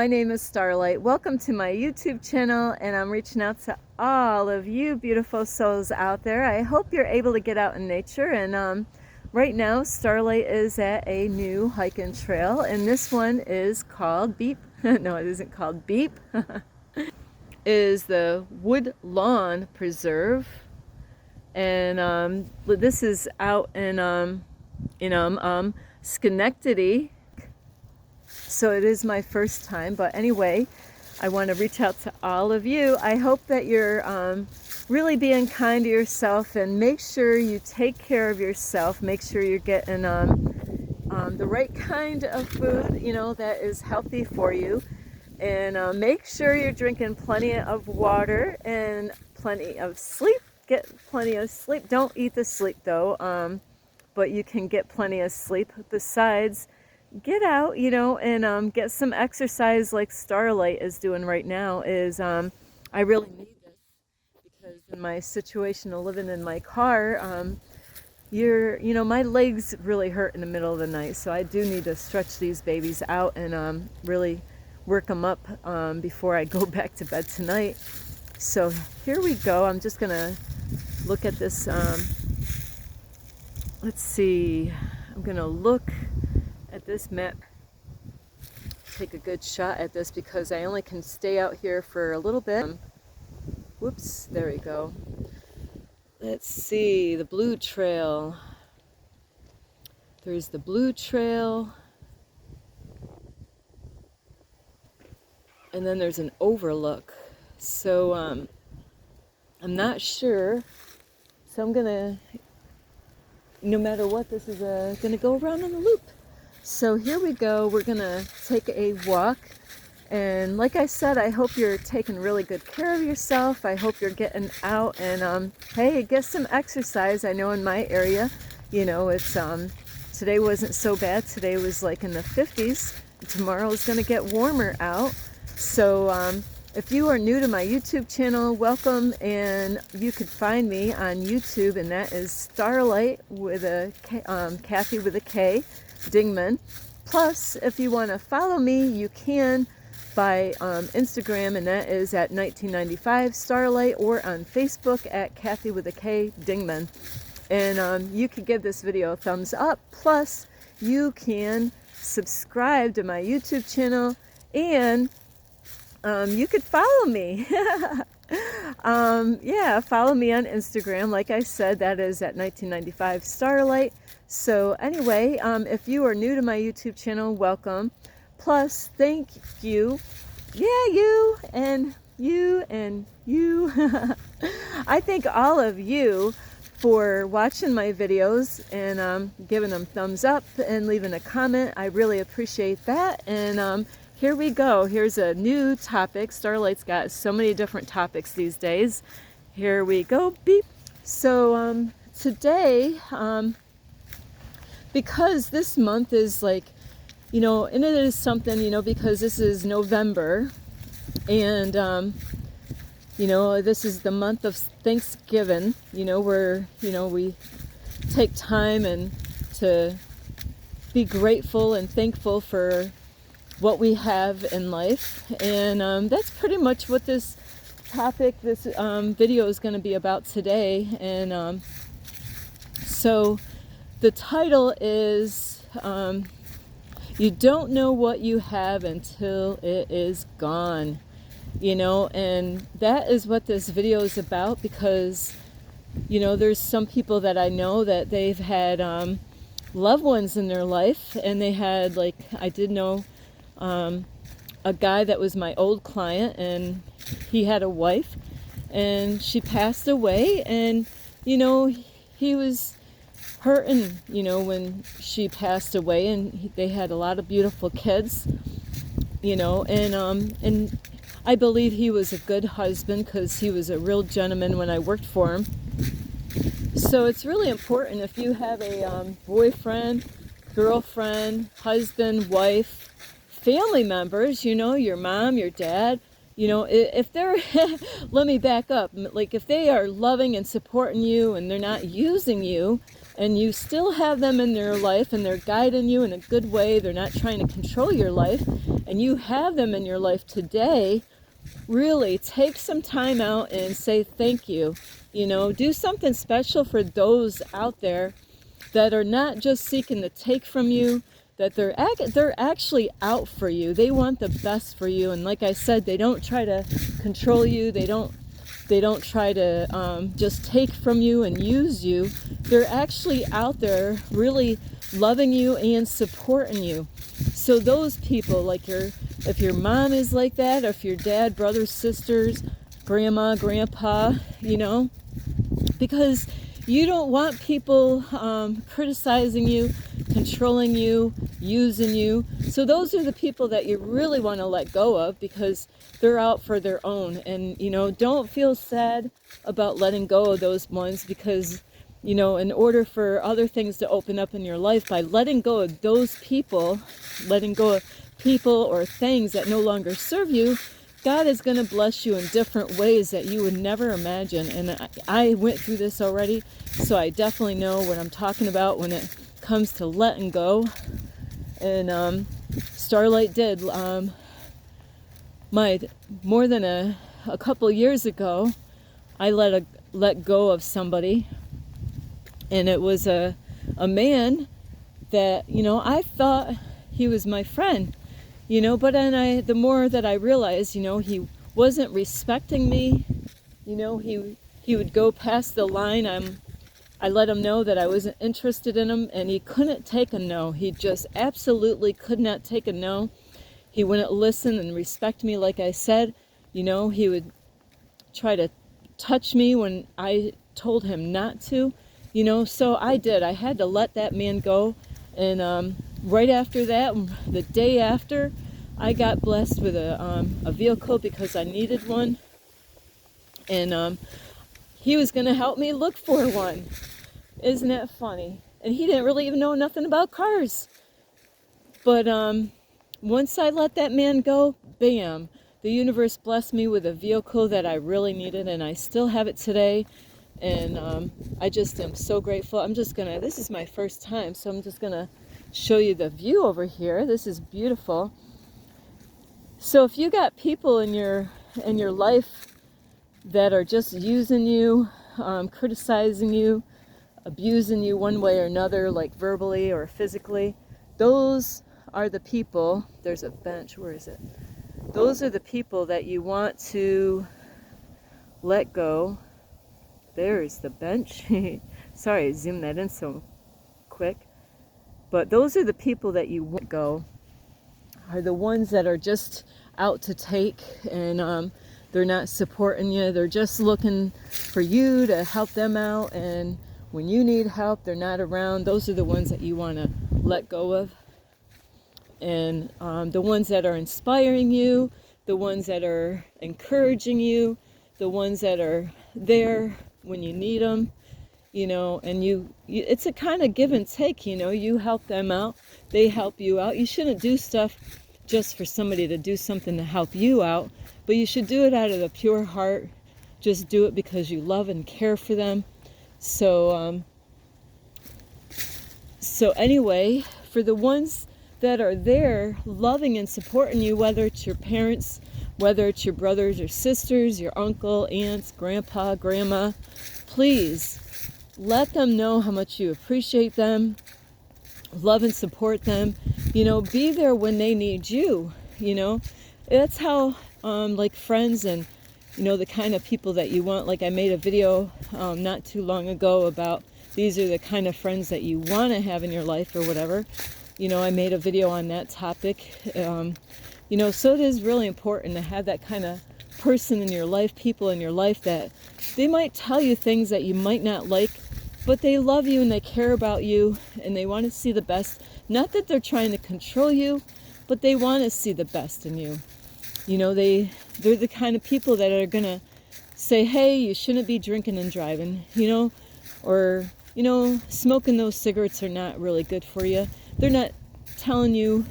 my name is Starlight. Welcome to my YouTube channel, and I'm reaching out to all of you beautiful souls out there. I hope you're able to get out in nature, and right now Starlight is at a new hiking trail, and this one is called Beep. No, it isn't called Beep. Is the Woodlawn Preserve, and this is out in Schenectady. So it is my first time, but anyway, I want to reach out to all of you. I hope that you're really being kind to yourself, and make sure you take care of yourself. Make sure you're getting the right kind of food, that is healthy for you. And make sure you're drinking plenty of water and plenty of sleep. Get plenty of sleep. Don't eat the sleep though, but you can get plenty of sleep. Besides, get out, and get some exercise like Starlight is doing right now. I really need this because in my situation of living in my car, my legs really hurt in the middle of the night, so I do need to stretch these babies out and really work them up before I go back to bed tonight. So here we go. I'm just gonna look at this. Let's see. I'm gonna look at this map, take a good shot at this because I only can stay out here for a little bit. Whoops, there we go. Let's see, the blue trail. There's the blue trail. And then there's an overlook. So I'm not sure. So I'm gonna, no matter what, this is gonna go around in a loop. So here we go. We're gonna take a walk, and like I said, I hope you're taking really good care of yourself. I hope you're getting out and hey, get some exercise. I know in my area, it's today wasn't so bad. Today was like in the 50s. Tomorrow is gonna get warmer out. So if you are new to my YouTube channel, welcome, and you could find me on YouTube, and that is Starlight with a K, Kathy with a K, Dingman. Plus, if you want to follow me, you can by Instagram, and that is at 1995 Starlight, or on Facebook at Kathy with a K, Dingman. And you can give this video a thumbs up. Plus, you can subscribe to my YouTube channel, and you could follow me. Yeah, follow me on Instagram. Like I said, that is at 1995 Starlight. So anyway, if you are new to my YouTube channel, welcome. Plus, thank you. Yeah, you and you and you. I thank all of you for watching my videos and giving them thumbs up and leaving a comment. I really appreciate that. And here we go. Here's a new topic. Starlight's got so many different topics these days. Here we go. Beep. So today, because this month is like, and it is something, because this is November, and this is the month of Thanksgiving, where we take time and to be grateful and thankful for what we have in life. And that's pretty much what this topic, this video is going to be about today. And so the title is you don't know what you have until it is gone. And that is what this video is about, because there's some people that I know that they've had loved ones in their life, and they had, like, I did know a guy that was my old client, and he had a wife, and she passed away, and he was hurting when she passed away, and they had a lot of beautiful kids, and I believe he was a good husband because he was a real gentleman when I worked for him. So it's really important, if you have a boyfriend, girlfriend, husband, wife, family members, your mom, your dad, if they're, let me back up, like if they are loving and supporting you and they're not using you, and you still have them in their life and they're guiding you in a good way, they're not trying to control your life, and you have them in your life today, really take some time out and say thank you. Do something special for those out there that are not just seeking to take from you, that they're actually out for you. They want the best for you, and like I said, they don't try to control you. They don't try to just take from you and use you. They're actually out there really loving you and supporting you. So those people, if your mom is like that, or if your dad, brothers, sisters, grandma, grandpa, because you don't want people criticizing you, controlling you, using you. So those are the people that you really want to let go of, because they're out for their own. And don't feel sad about letting go of those ones, because in order for other things to open up in your life, by letting go of those people, letting go of people or things that no longer serve you, God is going to bless you in different ways that you would never imagine. And I went through this already, so I definitely know what I'm talking about when it comes to letting go. And Starlight did. More than a couple years ago, I let go of somebody, and it was a man that I thought he was my friend. But then the more that I realized, he wasn't respecting me. He would go past the line. I let him know that I wasn't interested in him, and he couldn't take a no. He just absolutely could not take a no. He wouldn't listen and respect me, like I said. He would try to touch me when I told him not to. So I did. I had to let that man go. And right after that, the day after, I got blessed with a vehicle because I needed one. And he was going to help me look for one. Isn't that funny? And he didn't really even know nothing about cars. But once I let that man go, bam, the universe blessed me with a vehicle that I really needed, and I still have it today. And I just am so grateful. This is my first time, so I'm just gonna show you the view over here. This is beautiful. So if you got people in your life that are just using you, criticizing you, abusing you one way or another, like verbally or physically, those are the people. There's a bench. Where is it? Those are the people that you want to let go. There's the bench. Sorry, I zoomed that in so quick. But those are the people that you want to go, are the ones that are just out to take, and they're not supporting you. They're just looking for you to help them out, and when you need help, they're not around. Those are the ones that you want to let go of. And the ones that are inspiring you, the ones that are encouraging you, the ones that are there when you need them, and it's a kind of give and take. You help them out, they help you out. You shouldn't do stuff just for somebody to do something to help you out, but you should do it out of the pure heart. Just do it because you love and care for them. So anyway, for the ones that are there loving and supporting you, whether it's your parents, whether it's your brothers or sisters, your uncle, aunts, grandpa, grandma, please let them know how much you appreciate them, love and support them. Be there when they need you. That's how like friends and the kind of people that you want. Like I made a video not too long ago about these are the kind of friends that you want to have in your life or whatever. I made a video on that topic. So it is really important to have that kind of person in your life, people in your life that they might tell you things that you might not like, but they love you and they care about you and they want to see the best. Not that they're trying to control you, but they want to see the best in you. They're the kind of people that are going to say, hey, you shouldn't be drinking and driving, or, smoking those cigarettes are not really good for you. They're not telling you,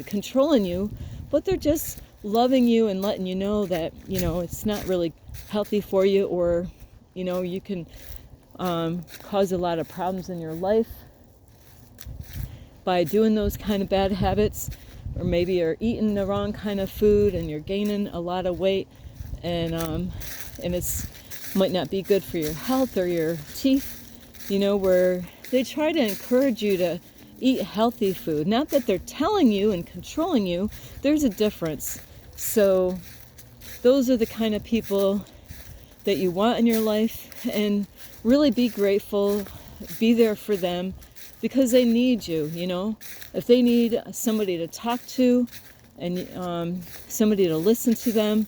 controlling you, but they're just loving you and letting you know that, it's not really healthy for you, or, you can cause a lot of problems in your life by doing those kind of bad habits. or maybe you're eating the wrong kind of food and you're gaining a lot of weight, and it's might not be good for your health or your teeth, where they try to encourage you to eat healthy food. Not that they're telling you and controlling you, there's a difference. So those are the kind of people that you want in your life, and really be grateful, be there for them, because they need you. If they need somebody to talk to and somebody to listen to them,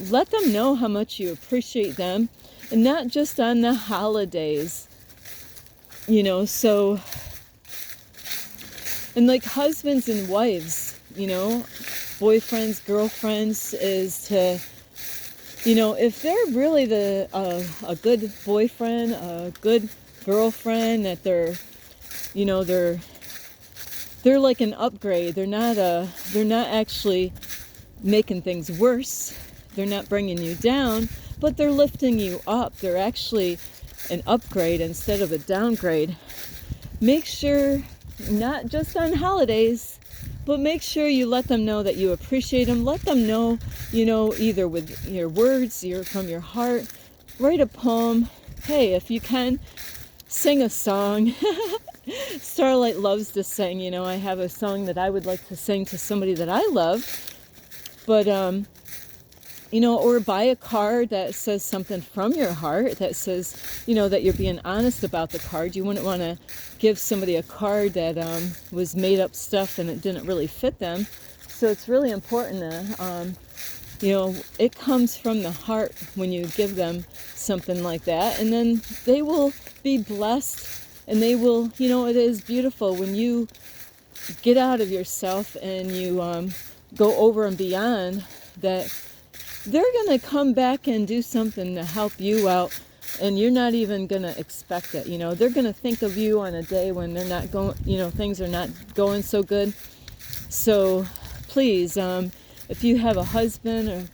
let them know how much you appreciate them, and not just on the holidays, so, and like husbands and wives, boyfriends, girlfriends, is to, if they're really a good boyfriend, a good girlfriend, that they're like an upgrade. They're not actually making things worse. They're not bringing you down, but they're lifting you up. They're actually an upgrade instead of a downgrade. Make sure, not just on holidays, but make sure you let them know that you appreciate them. Let them know, either with your words, from your heart. Write a poem. Hey, if you can, sing a song. Starlight loves to sing. I have a song that I would like to sing to somebody that I love. But, or buy a card that says something from your heart, that says, that you're being honest about the card. You wouldn't want to give somebody a card that was made up stuff and it didn't really fit them. So it's really important to, it comes from the heart when you give them something like that. And then they will be blessed, and they will, it is beautiful when you get out of yourself and you go over and beyond that. They're going to come back and do something to help you out, and you're not even going to expect it. They're going to think of you on a day when they're not going, things are not going so good. So please, if you have a husband or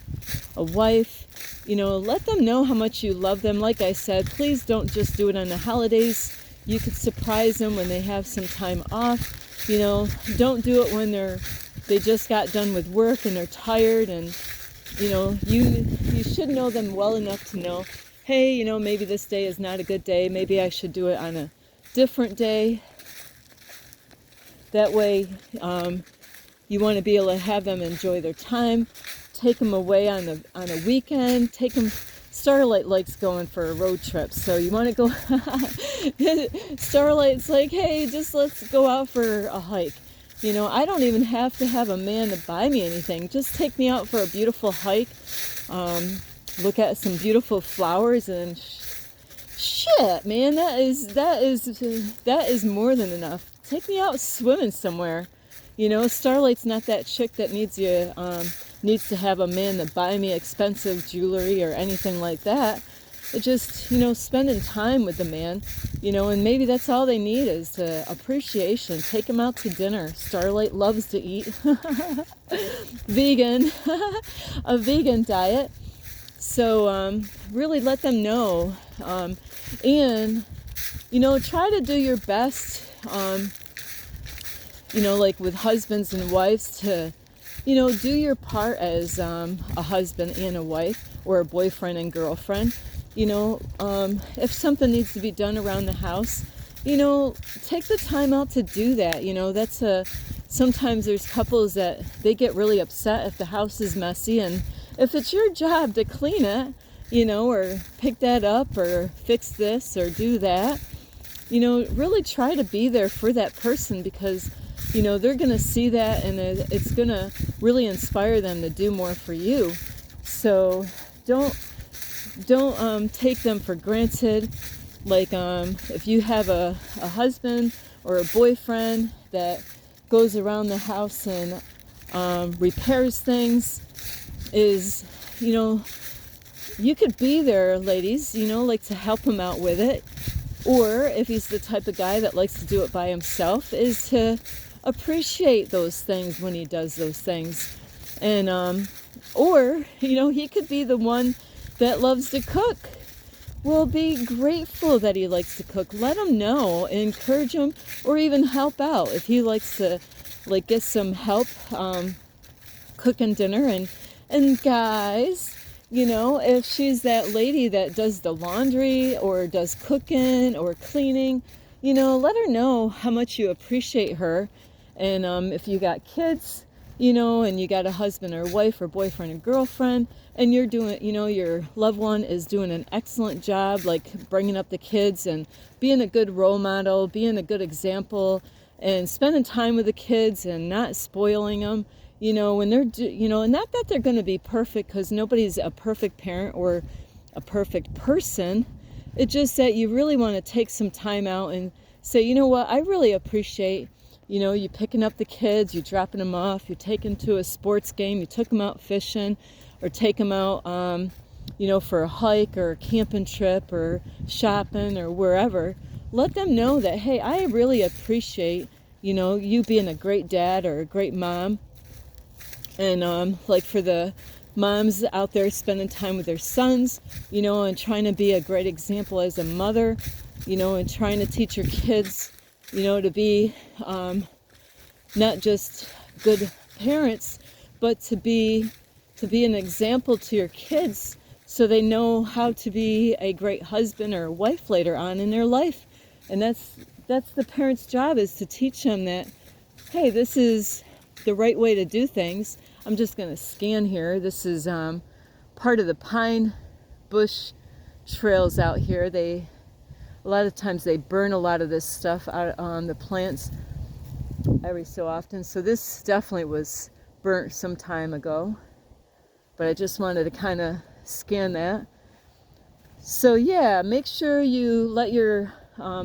a wife, let them know how much you love them. Like I said, please don't just do it on the holidays. You could surprise them when they have some time off. Don't do it when they just got done with work and they're tired, and you should know them well enough to know, hey, maybe this day is not a good day. Maybe I should do it on a different day. That way, you want to be able to have them enjoy their time. Take them away on a weekend. Take them. Starlight likes going for a road trip, so you want to go. Starlight's like, hey, just let's go out for a hike. I don't even have to have a man to buy me anything. Just take me out for a beautiful hike. Look at some beautiful flowers, and shit, man, that is more than enough. Take me out swimming somewhere. Starlight's not that chick that needs to have a man to buy me expensive jewelry or anything like that. It's just, spending time with the man, and maybe that's all they need is appreciation. Take them out to dinner. Starlight loves to eat. Vegan. A vegan diet. So really let them know. And, try to do your best, like with husbands and wives, to, do your part as a husband and a wife, or a boyfriend and girlfriend. If something needs to be done around the house, take the time out to do that. Sometimes there's couples that they get really upset if the house is messy, and if it's your job to clean it, or pick that up or fix this or do that, really try to be there for that person, because, they're going to see that, and it's going to really inspire them to do more for you. So don't take them for granted. Like if you have a husband or a boyfriend that goes around the house and repairs things, is, you could be there, ladies, like to help him out with it. Or if he's the type of guy that likes to do it by himself, is to appreciate those things when he does those things. And or he could be the one that loves to cook. Well, be grateful that he likes to cook. Let him know, encourage him, or even help out. If he likes to like get some help cooking dinner. And guys, you know, if she's that lady that does the laundry or does cooking or cleaning, you know, let her know how much you appreciate her. And if you got kids, you know, and you got a husband or wife or boyfriend or girlfriend, and you're doing, you know, your loved one is doing an excellent job, like bringing up the kids and being a good role model, being a good example, and spending time with the kids and not spoiling them, you know, when they're, you know, and not that they're going to be perfect, because nobody's a perfect parent or a perfect person. It's just that you really want to take some time out and say, you know what, I really appreciate, you know, you picking up the kids, you dropping them off, you take them to a sports game, you took them out fishing, or take them out, you know, for a hike or a camping trip or shopping or wherever. Let them know that, hey, I really appreciate, you know, you being a great dad or a great mom. And like for the moms out there spending time with their sons, you know, and trying to be a great example as a mother, you know, and trying to teach your kids, you know, to be not just good parents, but to be an example to your kids, so they know how to be a great husband or wife later on in their life. And that's the parent's job, is to teach them that, hey, this is the right way to do things. I'm just going to scan here. This is part of the pine bush trails out here. A lot of times they burn a lot of this stuff out on the plants every so often. So this definitely was burnt some time ago, but I just wanted to kind of scan that. So yeah, make sure you let your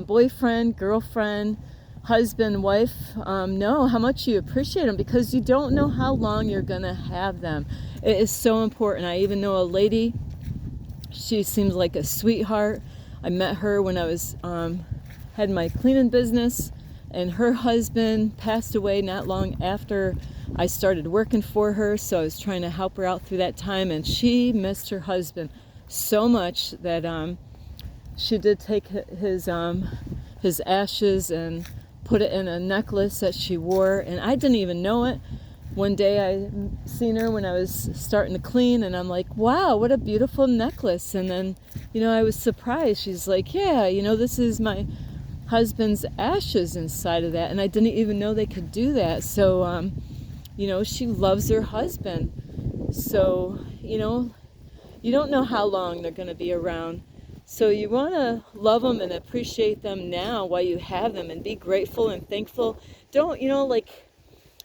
boyfriend, girlfriend, husband, wife know how much you appreciate them, because you don't know how long you're gonna have them. It is so important. I even know a lady, she seems like a sweetheart. I met her when I was had my cleaning business, and her husband passed away not long after I started working for her, so I was trying to help her out through that time, and she missed her husband so much that she did take his ashes and put it in a necklace that she wore, and I didn't even know it. One day I seen her when I was starting to clean, and I'm like, wow, what a beautiful necklace. And then, you know, I was surprised. She's like, yeah, you know, this is my husband's ashes inside of that, and I didn't even know they could do that. So you know, she loves her husband. So, you know, you don't know how long they're going to be around. So you want to love them and appreciate them now while you have them, and be grateful and thankful. Don't, you know, like,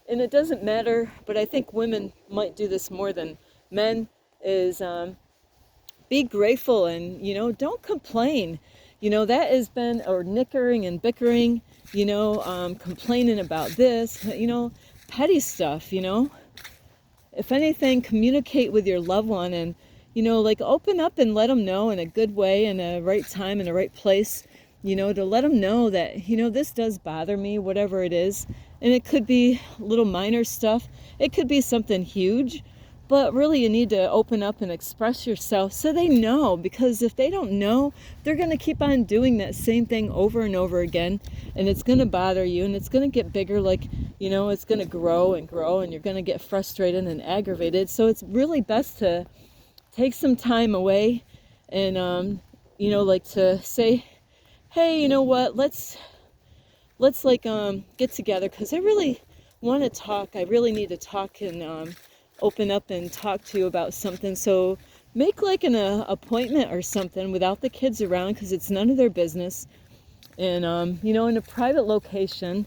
and it doesn't matter, but I think women might do this more than men, is be grateful and, you know, don't complain. You know, that has been, or nickering and bickering, you know, complaining about this, you know, petty stuff, you know. If anything, communicate with your loved one and, you know, like open up and let them know in a good way, in a right time, in a right place, you know, to let them know that, you know, this does bother me, whatever it is. And it could be little minor stuff. It could be something huge. But really, you need to open up and express yourself so they know, because if they don't know, they're going to keep on doing that same thing over and over again, and it's going to bother you, and it's going to get bigger, like, you know, it's going to grow and grow, and you're going to get frustrated and aggravated. So it's really best to take some time away and, you know, like to say, hey, you know what, let's like get together, because I really want to talk. I really need to talk and open up and talk to you about something. So make like an appointment or something without the kids around, because it's none of their business. And you know, in a private location,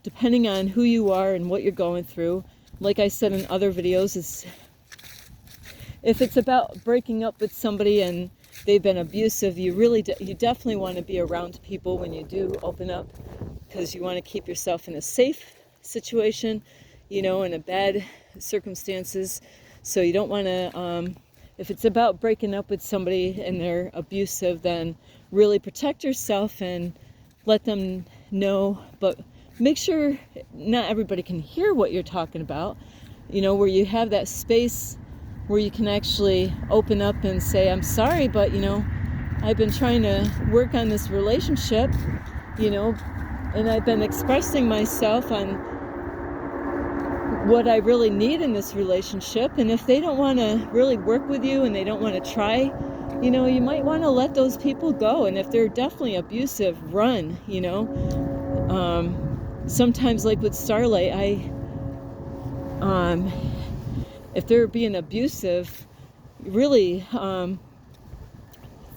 depending on who you are and what you're going through, like I said in other videos, is if it's about breaking up with somebody and they've been abusive, you definitely want to be around people when you do open up, because you want to keep yourself in a safe situation, you know, in a bad circumstances. So you don't want to, if it's about breaking up with somebody and they're abusive, then really protect yourself and let them know, but make sure not everybody can hear what you're talking about, you know, where you have that space where you can actually open up and say, I'm sorry, but, you know, I've been trying to work on this relationship, you know, and I've been expressing myself on what I really need in this relationship. And if they don't want to really work with you and they don't want to try, you might want to let those people go. And if they're definitely abusive, run. Sometimes, like with Starlight, if they're being abusive, really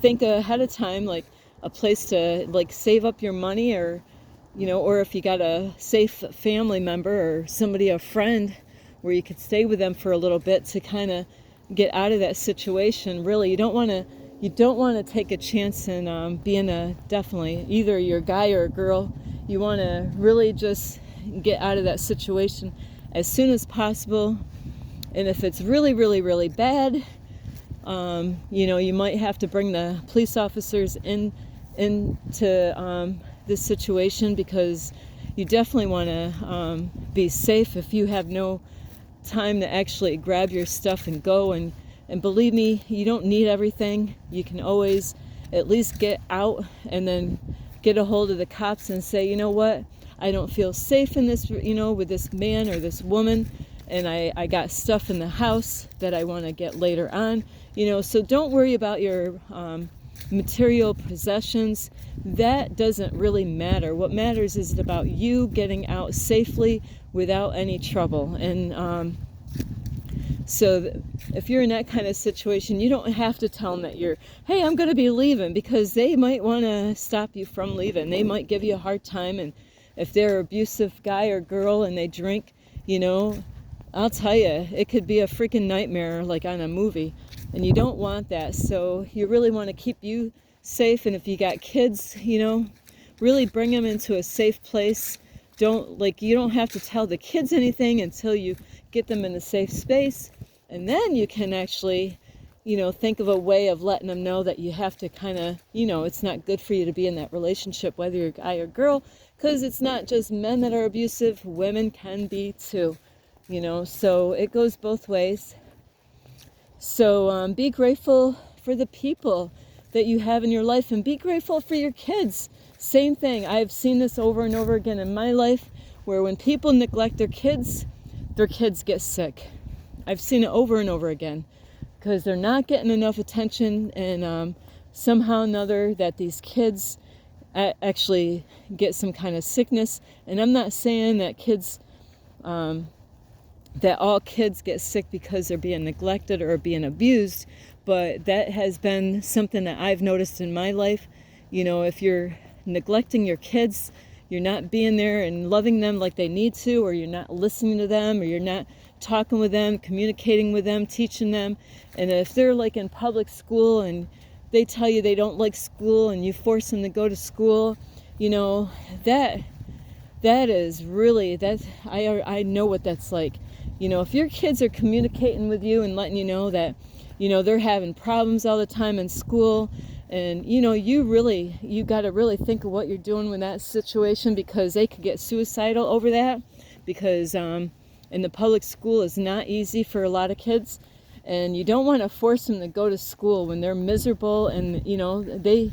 think ahead of time, like a place to like save up your money, or or if you got a safe family member or somebody, a friend, where you could stay with them for a little bit to kind of get out of that situation. Really, you don't want to take a chance in being definitely either you're a guy or a girl. You want to really just get out of that situation as soon as possible. And if it's really, really, really bad, you might have to bring the police officers into this situation, because you definitely want to be safe if you have no time to actually grab your stuff and go. And believe me, you don't need everything. You can always at least get out and then get a hold of the cops and say, you know what, I don't feel safe in this, with this man or this woman, and I got stuff in the house that I want to get later on. So don't worry about your material possessions. That doesn't really matter. What matters is about you getting out safely without any trouble. And so if you're in that kind of situation, you don't have to tell them that hey, I'm going to be leaving, because they might want to stop you from leaving. They might give you a hard time. And if they're an abusive guy or girl and they drink, I'll tell you, it could be a freaking nightmare, like on a movie. And you don't want that. So you really want to keep you safe. And if you got kids, really bring them into a safe place. You don't have to tell the kids anything until you get them in a safe space. And then you can actually, think of a way of letting them know that you have to kind of, it's not good for you to be in that relationship, whether you're a guy or girl, because it's not just men that are abusive, women can be too, so it goes both ways. So be grateful for the people that you have in your life, and be grateful for your kids. Same thing. I've seen this over and over again in my life, where when people neglect their kids get sick. I've seen it over and over again, because they're not getting enough attention, and somehow or another that these kids actually get some kind of sickness. And I'm not saying that that all kids get sick because they're being neglected or being abused, but that has been something that I've noticed in my life. If you're neglecting your kids, you're not being there and loving them like they need to, or you're not listening to them, or you're not talking with them, communicating with them, teaching them. And if they're like in public school and they tell you they don't like school and you force them to go to school, that is really, I know what that's like. If your kids are communicating with you and letting you know that, they're having problems all the time in school, and, you got to really think of what you're doing with that situation, because they could get suicidal over that, because in the public school is not easy for a lot of kids, and you don't want to force them to go to school when they're miserable, and, they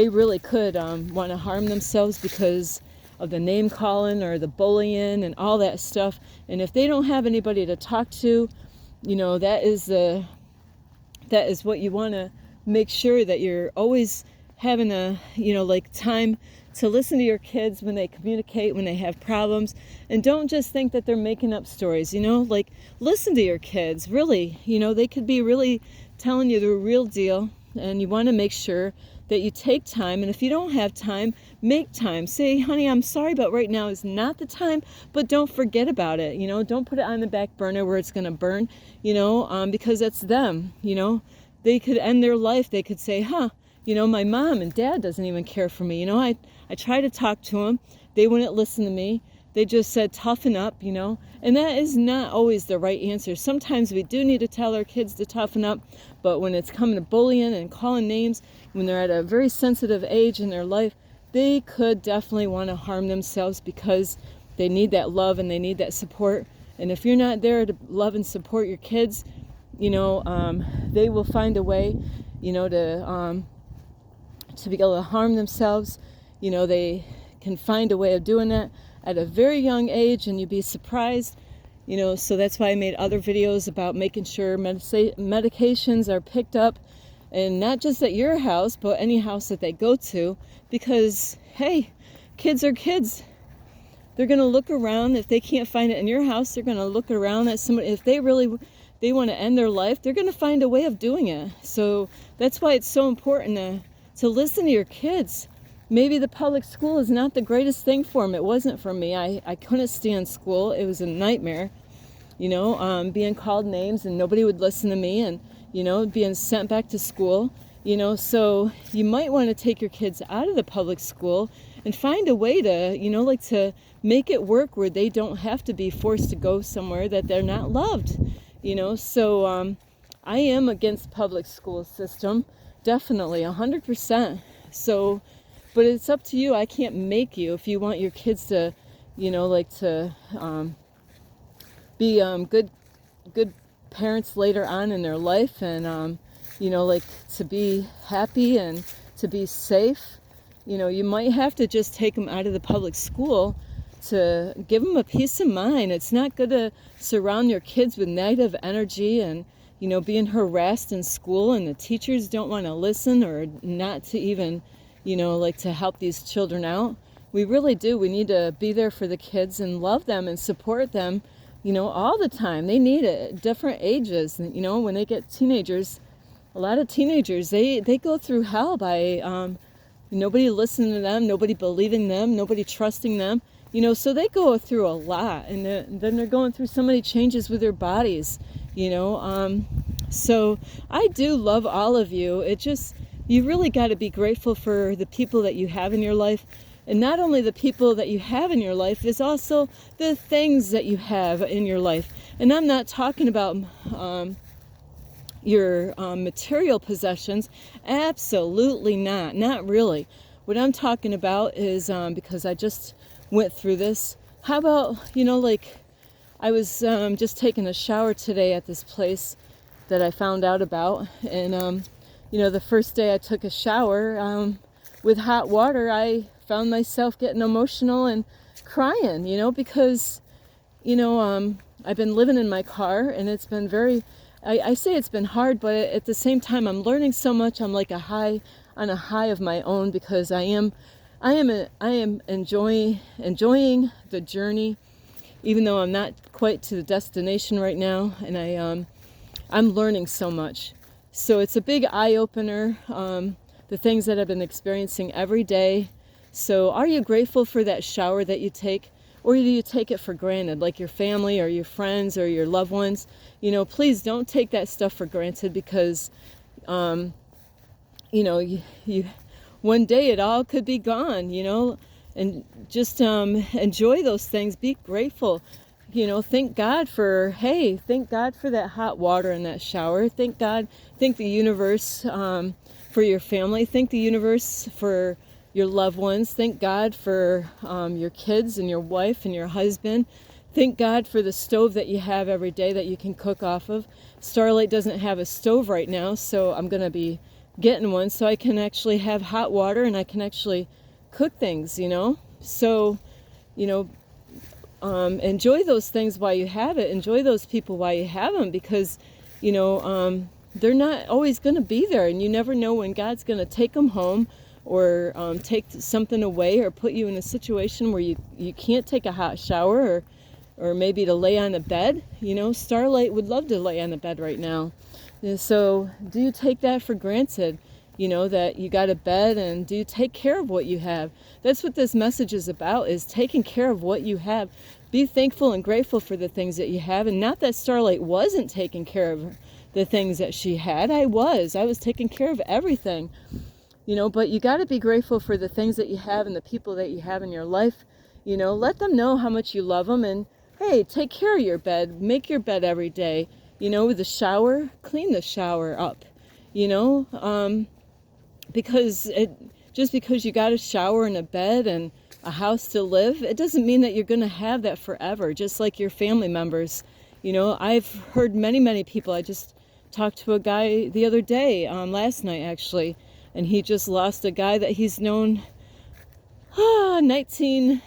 really could want to harm themselves because of the name calling or the bullying and all that stuff. And if they don't have anybody to talk to, that is what you want to make sure, that you're always having time to listen to your kids when they communicate, when they have problems. And don't just think that they're making up stories, listen to your kids, really. They could be really telling you the real deal, and you want to make sure that you take time. And if you don't have time, make time. Say, honey, I'm sorry, but right now is not the time, but don't forget about it. Don't put it on the back burner where it's going to burn, because it's them. They could end their life. They could say, my mom and dad doesn't even care for me. I tried to talk to them. They wouldn't listen to me. They just said, toughen up, and that is not always the right answer. Sometimes we do need to tell our kids to toughen up, but when it's coming to bullying and calling names, when they're at a very sensitive age in their life, they could definitely want to harm themselves, because they need that love and they need that support. And if you're not there to love and support your kids, they will find a way, to be able to harm themselves. They can find a way of doing that at a very young age, and you'd be surprised, So that's why I made other videos about making sure medications are picked up, and not just at your house, but any house that they go to, because, hey, kids are kids. They're going to look around. If they can't find it in your house, they're going to look around at somebody. If they want to end their life, they're going to find a way of doing it. So that's why it's so important to listen to your kids. Maybe the public school is not the greatest thing for them. It wasn't for me. I couldn't stand school. It was a nightmare, being called names and nobody would listen to me, and, being sent back to school. So you might want to take your kids out of the public school and find a way to, to make it work where they don't have to be forced to go somewhere that they're not loved. So I am against public school system, definitely 100%. So, but it's up to you. I can't make you. If you want your kids to, be good parents later on in their life, and to be happy and to be safe, you might have to just take them out of the public school to give them a peace of mind. It's not good to surround your kids with negative energy and, being harassed in school, and the teachers don't want to listen or not to even, to help these children out. We really do. We need to be there for the kids and love them and support them, all the time. They need it at different ages. When they get teenagers, a lot of teenagers, they go through hell by nobody listening to them, nobody believing them, nobody trusting them. So they go through a lot, and then they're going through so many changes with their bodies, So I do love all of you. It just, you really got to be grateful for the people that you have in your life. And not only the people that you have in your life, is also the things that you have in your life. And I'm not talking about your material possessions. Absolutely not really. What I'm talking about is, because I just went through this, how about, I was just taking a shower today at this place that I found out about, and the first day I took a shower with hot water, I found myself getting emotional and crying, because I've been living in my car, and it's been very, I say it's been hard, but at the same time I'm learning so much. I'm like on a high of my own, because I am enjoying the journey, even though I'm not quite to the destination right now, and I'm learning so much. So it's a big eye-opener, the things that I've been experiencing every day. So are you grateful for that shower that you take, or do you take it for granted, like your family or your friends or your loved ones? Please don't take that stuff for granted, because you one day it all could be gone, and just enjoy those things. Be grateful. Thank God for that hot water in that shower. Thank God. Thank the universe for your family. Thank the universe for your loved ones. Thank God for your kids and your wife and your husband. Thank God for the stove that you have every day that you can cook off of. Starlight doesn't have a stove right now, so I'm going to be getting one so I can actually have hot water and I can actually cook things, So, enjoy those things while you have it. Enjoy those people while you have them, because, they're not always going to be there, and you never know when God's going to take them home, or take something away, or put you in a situation where you can't take a hot shower, or maybe to lay on the bed. Starlight would love to lay on the bed right now. And so do you take that for granted, that you got a bed, and do you take care of what you have? That's what this message is about, is taking care of what you have. Be thankful and grateful for the things that you have, and not that Starlight wasn't taking care of the things that she had. I was taking care of everything. But you got to be grateful for the things that you have and the people that you have in your life. Let them know how much you love them, and hey, take care of your bed. Make your bed every day. With the shower, clean the shower up. Because just because you got a shower and a bed and a house to live, it doesn't mean that you're going to have that forever. Just like your family members. I've heard many people. I just talked to a guy the other day, last night actually. And he just lost a guy that he's known, 19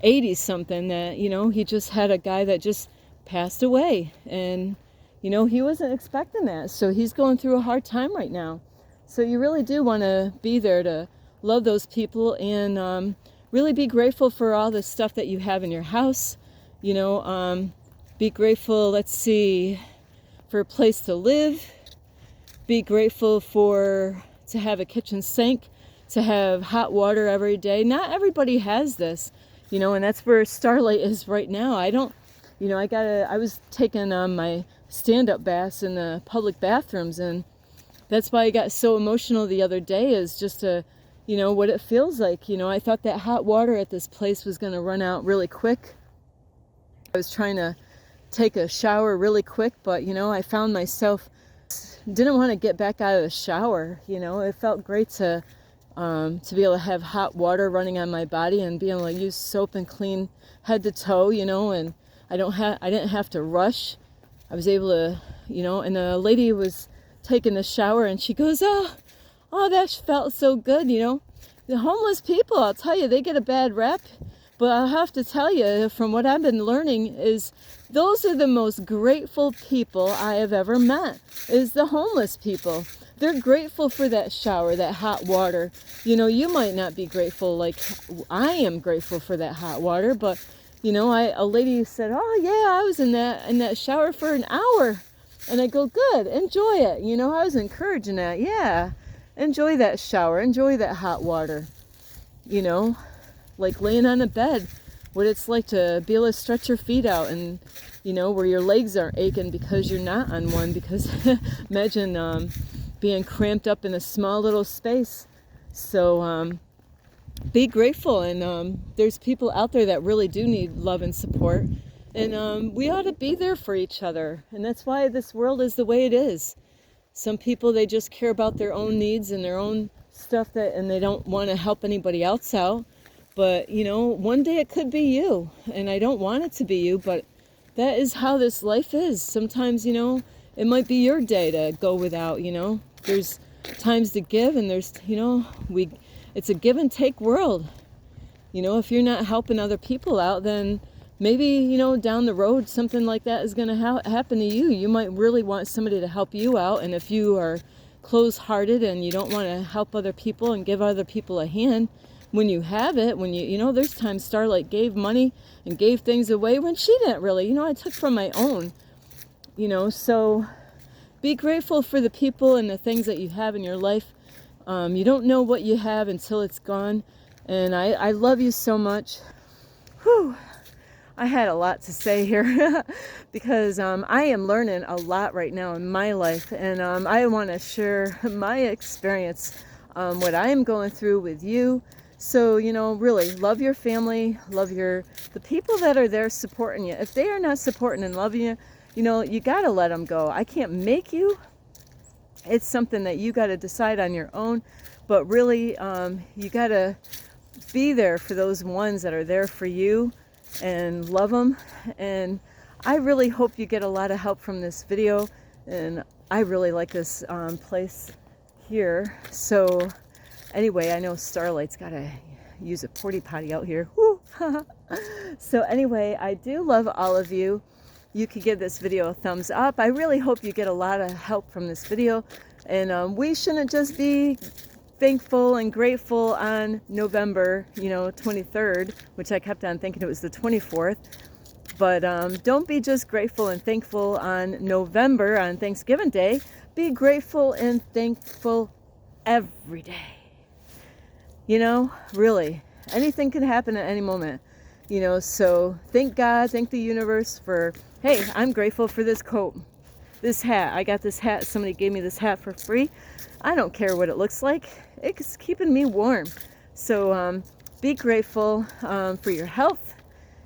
80 something that, you know, he just had a guy that just passed away, and, you know, he wasn't expecting that. So he's going through a hard time right now. So you really do want to be there to love those people, and really be grateful for all the stuff that you have in your house. You know, be grateful, let's see, for a place to live. Be grateful to have a kitchen sink, to have hot water every day. Not everybody has this, you know, and that's where Starlight is right now. I don't, you know, I was taking my stand-up baths in the public bathrooms, and that's why I got so emotional the other day, is just to, you know, what it feels like. You know, I thought that hot water at this place was going to run out really quick. I was trying to take a shower really quick, but, you know, I found myself didn't want to get back out of the shower. You know, it felt great to be able to have hot water running on my body and be able to use soap and clean head to toe, you know, and I didn't have to rush. I was able to, you know, and a lady was taking a shower, and she goes, oh, that felt so good, you know. The homeless people, I'll tell you, they get a bad rap, but I'll have to tell you, from what I've been learning, is those are the most grateful people I have ever met, is the homeless people. They're grateful for that shower, that hot water. You know, you might not be grateful like I am grateful for that hot water, but, you know, a lady said, oh yeah, I was in that shower for an hour. And I go, good, enjoy it. You know, I was encouraging that. Yeah, enjoy that shower, enjoy that hot water. You know, like laying on a bed, what it's like to be able to stretch your feet out, and, you know, where your legs aren't aching because you're not on one. Because imagine being cramped up in a small little space. So be grateful, and there's people out there that really do need love and support. And we ought to be there for each other. And that's why this world is the way it is. Some people, they just care about their own needs and their own stuff, and they don't want to help anybody else out. But, you know, one day it could be you. And I don't want it to be you, but that is how this life is. Sometimes, you know, it might be your day to go without, you know. There's times to give, and there's, you know, it's a give and take world. You know, if you're not helping other people out, then maybe, you know, down the road, something like that is going to happen to you. You might really want somebody to help you out. And if you are close-hearted and you don't want to help other people and give other people a hand, when you have it, when you know, there's times Starlight gave money and gave things away when she didn't really. You know, I took from my own, you know. So be grateful for the people and the things that you have in your life. You don't know what you have until it's gone. And I love you so much. Whew. I had a lot to say here because I am learning a lot right now in my life, and I want to share my experience, what I am going through with you. So, you know, really love your family, love the people that are there supporting you. If they are not supporting and loving you, you know, you got to let them go. I can't make you. It's something that you got to decide on your own, but really you got to be there for those ones that are there for you, and love them. And I really hope you get a lot of help from this video, and I really like this place here. So anyway, I know Starlight's got to use a porta potty out here. Woo. So anyway, I do love all of you. You could give this video a thumbs up. I really hope you get a lot of help from this video, and we shouldn't just be thankful and grateful on November, you know, 23rd, which I kept on thinking it was the 24th. But don't be just grateful and thankful on November, on Thanksgiving Day. Be grateful and thankful every day. You know, really, anything can happen at any moment. You know, so thank God, thank the universe for, hey, I'm grateful for this coat, this hat. I got this hat. Somebody gave me this hat for free. I don't care what it looks like. It's keeping me warm. So be grateful for your health,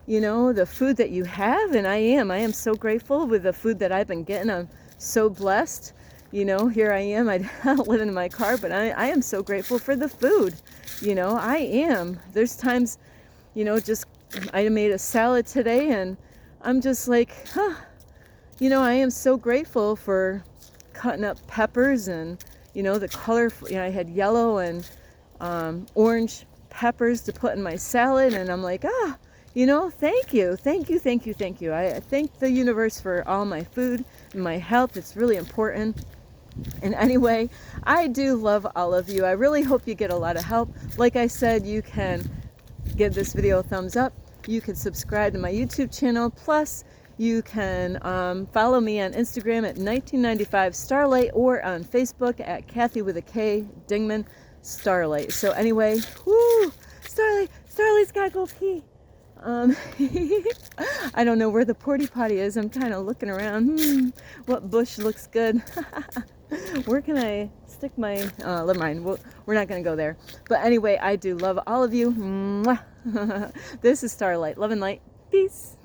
you know, the food that you have. And I am so grateful with the food that I've been getting. I'm so blessed. You know, here I am. I don't live in my car, but I am so grateful for the food. You know, I am. There's times, you know, just I made a salad today, and I'm just like, you know, I am so grateful for cutting up peppers, and, you know, the color, you know, I had yellow and orange peppers to put in my salad, and I'm like, You know, thank you, thank you, thank you, thank you. I thank the universe for all my food and my health. It's really important. And anyway, I do love all of you. I really hope you get a lot of help. Like I said, you can give this video a thumbs up. You can subscribe to my YouTube channel. Plus, you can follow me on Instagram at 1995 Starlight or on Facebook at Kathy with a K Dingman Starlight. So anyway, whoo, Starlight's gotta go pee. I don't know where the porty potty is. I'm kind of looking around. What bush looks good? Where can I stick my... never mind. We're not going to go there. But anyway, I do love all of you. Mwah. This is Starlight. Love and light. Peace.